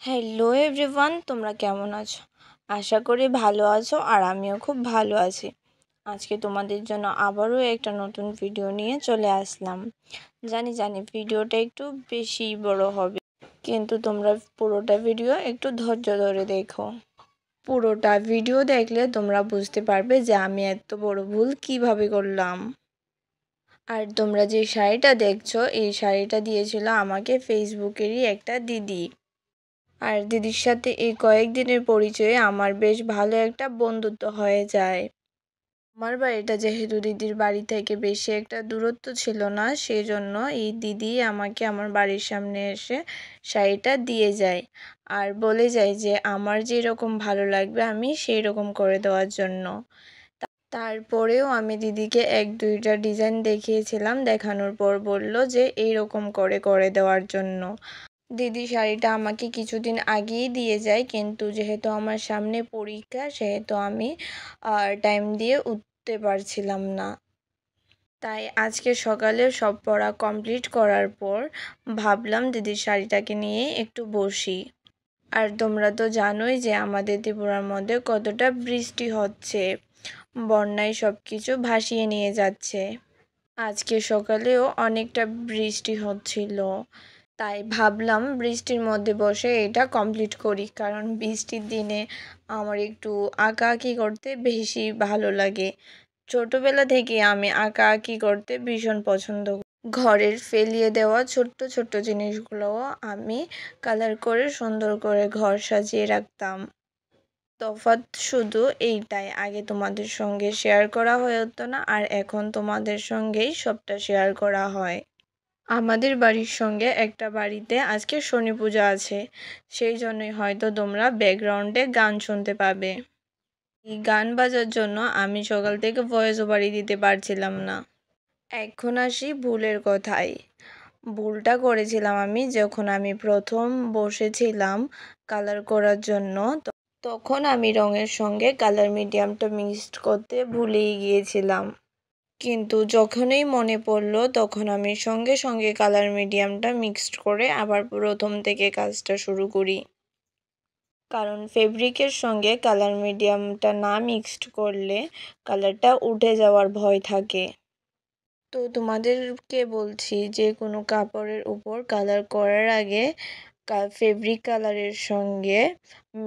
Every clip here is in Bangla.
হ্যালো এভরিওয়ান, তোমরা কেমন আছো? আশা করি ভালো আছো আর আমিও খুব ভালো আছি। আজকে তোমাদের জন্য আবারও একটা নতুন ভিডিও নিয়ে চলে আসলাম। জানি ভিডিওটা একটু বেশি বড় হবে, কিন্তু তোমরা পুরোটা ভিডিও একটু ধৈর্য ধরে দেখো। পুরোটা ভিডিও দেখলে তোমরা বুঝতে পারবে যে আমি এত বড় ভুল কিভাবে করলাম। আর তোমরা যে শাড়িটা দেখছো, এই শাড়িটা দিয়েছিল আমাকে ফেসবুকেরই একটা দিদি। আর দিদির সাথে এই কয়েকদিনের পরিচয়ে আমার বেশ ভালো একটা বন্ধুত্ব হয়ে যায়। আমার বাড়িটা যেহেতু দিদির বাড়ি থেকে বেশি একটা দূরত্ব ছিল না, সেই জন্য এই দিদি আমাকে আমার বাড়ির সামনে এসে শাড়িটা দিয়ে যায় আর বলে যায় যে আমার যেরকম ভালো লাগবে আমি সেই রকম করে দেওয়ার জন্য। তারপরেও আমি দিদিকে 1-2টা ডিজাইন দেখিয়েছিলাম, দেখানোর পর বলল যে এই রকম করে দেওয়ার জন্য। দিদি শাড়িটা আমাকে কিছুদিন আগেই দিয়ে যায়, কিন্তু যেহেতু আমার সামনে পরীক্ষা সেহেতু আমি টাইম দিয়ে উঠতে পারছিলাম না। তাই আজকে সকালে সব পড়া কমপ্লিট করার পর ভাবলাম দিদির শাড়িটাকে নিয়ে একটু বসি। আর তোমরা তো জানোই যে আমাদের ত্রিপুরার মধ্যে কতটা বৃষ্টি হচ্ছে, বন্যায় সব কিছু ভাসিয়ে নিয়ে যাচ্ছে। আজকে সকালেও অনেকটা বৃষ্টি হচ্ছিল, তাই ভাবলাম বৃষ্টির মধ্যে বসে এটা কমপ্লিট করি, কারণ বৃষ্টির দিনে আমার একটু আঁকাআঁকি করতে বেশি ভালো লাগে। ছোটোবেলা থেকে আমি আঁকাআঁকি করতে ভীষণ পছন্দ করি। ঘরের ফেলিয়ে দেওয়া ছোট্ট ছোট্ট জিনিসগুলোও আমি কালার করে সুন্দর করে ঘর সাজিয়ে রাখতাম। তফাৎ শুধু এইটাই, আগে তোমাদের সঙ্গে শেয়ার করা হয়ে হতো না, আর এখন তোমাদের সঙ্গেই সবটা শেয়ার করা হয়। আমাদের বাড়ির সঙ্গে একটা বাড়িতে আজকে শনি পূজা আছে, সেই জন্যই হয়তো তোমরা ব্যাকগ্রাউন্ডে গান শুনতে পাবে। এই গান বাজার জন্য আমি সকাল থেকে ভয়েস ওভারই দিতে পারছিলাম না। এখন আসি ভুলের কথায়। ভুলটা করেছিলাম আমি যখন আমি প্রথম বসেছিলাম কালার করার জন্য, তখন আমি রঙের সঙ্গে কালার মিডিয়ামটা মিক্সড করতে ভুলেই গিয়েছিলাম। কিন্তু যখনই মনে পড়লো তখন আমি সঙ্গে সঙ্গে কালার মিডিয়ামটা মিক্সড করে আবার প্রথম থেকে কাজটা শুরু করি, কারণ ফেব্রিকের সঙ্গে কালার মিডিয়ামটা না মিক্সড করলে কালারটা উঠে যাওয়ার ভয় থাকে। তো তোমাদেরকে বলছি যে কোনো কাপড়ের উপর কালার করার আগে ফেব্রিক কালারের সঙ্গে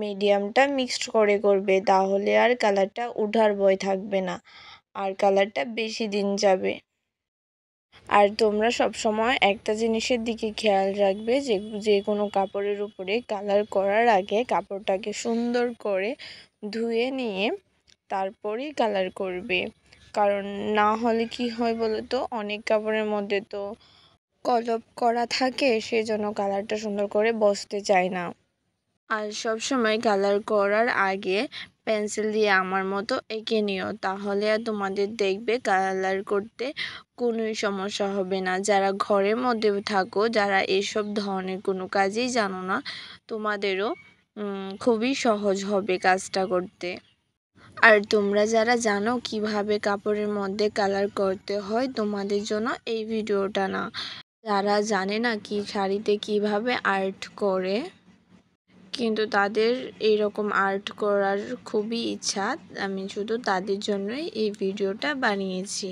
মিডিয়ামটা মিক্সড করে করবে, তাহলে আর কালারটা উঠার ভয় থাকবে না আর কালারটা বেশি দিন যাবে। আর তোমরা সব সময় একটা জিনিসের দিকে খেয়াল রাখবে যে কোনো কাপড়ের উপরে কালার করার আগে কাপড়টাকে সুন্দর করে ধুয়ে নিয়ে তারপরেই কালার করবে, কারণ না হলে কি হয় বলো তো, অনেক কাপড়ের মধ্যে তো কলপ করা থাকে, সেজন্য কালারটা সুন্দর করে বসতে চায় না। আর সবসময় কালার করার আগে পেন্সিল দিয়ে আমার মতো এঁকে নিও, তাহলে আর তোমাদের দেখবে কালার করতে কোনোই সমস্যা হবে না। যারা ঘরের মধ্যে থাকো, যারা এসব ধরনের কোনো কাজই জানো না, তোমাদেরও খুবই সহজ হবে কাজটা করতে। আর তোমরা যারা জানো কিভাবে কাপড়ের মধ্যে কালার করতে হয়, তোমাদের জন্য এই ভিডিওটা না। যারা জানে না কি শাড়িতে কিভাবে আর্ট করে, কিন্তু তাদের এইরকম আর্ট করার খুবই ইচ্ছা, আমি শুধু তাদের জন্যই এই ভিডিওটা বানিয়েছি।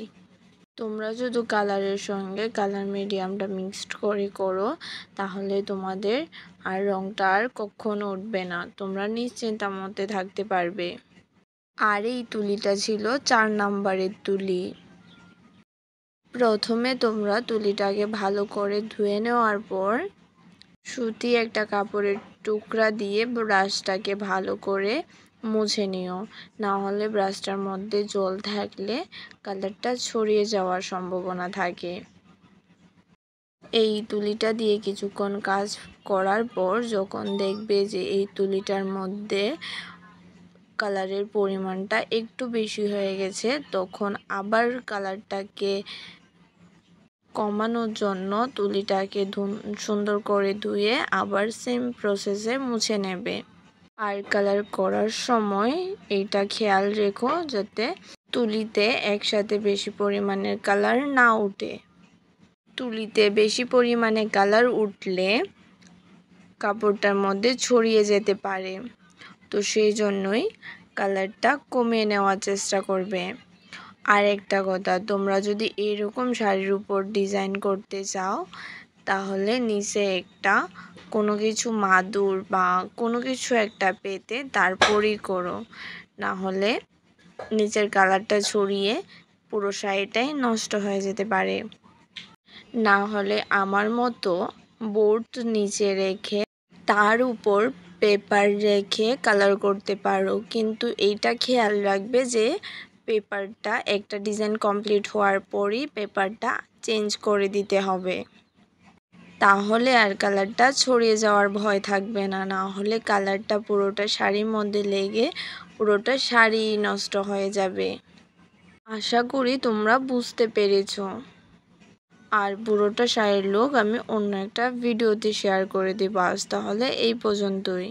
তোমরা শুধু কালারের সঙ্গে কালার মিডিয়ামটা মিক্সড করে করো, তাহলে তোমাদের আর রঙটা আর কখনো উঠবে না, তোমরা নিশ্চিন্তার মধ্যে থাকতে পারবে। আর এই তুলিটা ছিল 4 নাম্বারের তুলি। প্রথমে তোমরা তুলিটাকে ভালো করে ধুয়ে নেওয়ার পর সুতি একটা কাপড়ের টুকরা দিয়ে ব্রাশটাকে ভালো করে মুছে নিও, না হলে ব্রাশটার মধ্যে জল থাকলে কালারটা ছড়িয়ে যাওয়ার সম্ভাবনা থাকে। এই তুলিটা দিয়ে কিছুক্ষণ কাজ করার পর যখন দেখবে যে এই তুলিটার মধ্যে কালারের পরিমাণটা একটু বেশি হয়ে গেছে, তখন আবার কালারটাকে কমানোর জন্য তুলিটাকে সুন্দর করে ধুয়ে আবার সেম প্রসেসে মুছে নেবে। আর কালার করার সময় এইটা খেয়াল রেখো যাতে তুলিতে একসাথে বেশি পরিমাণের কালার না উঠে। তুলিতে বেশি পরিমাণে কালার উঠলে কাপড়টার মধ্যে ছড়িয়ে যেতে পারে। তো সেই জন্যই কালারটা কমিয়ে নেওয়ার চেষ্টা করবে। আর একটা কথা, তোমরা যদি এরকম শাড়ির উপর ডিজাইন করতে চাও তাহলে নিচে একটা কোনো কিছু মাদুর বা কোনো কিছু একটা পেতে তারপরই করো, না হলে নিচের কালারটা ছড়িয়ে পুরো শাড়িটাই নষ্ট হয়ে যেতে পারে। না হলে আমার মতো বোর্ড নিচে রেখে তার উপর পেপার রেখে কালার করতে পারো, কিন্তু এইটা খেয়াল রাখবে যে পেপারটা একটা ডিজাইন কমপ্লিট হওয়ার পরই পেপারটা চেঞ্জ করে দিতে হবে, তাহলে আর কালারটা ছড়িয়ে যাওয়ার ভয় থাকবে না। না হলে কালারটা পুরোটা শাড়ির মধ্যে লেগে পুরোটা শাড়ি নষ্ট হয়ে যাবে। আশা করি তোমরা বুঝতে পেরেছো। আর পুরোটা শাড়ির লুক আমি অন্য একটা ভিডিওতে শেয়ার করে দেবো। আজ তাহলে এই পর্যন্তই।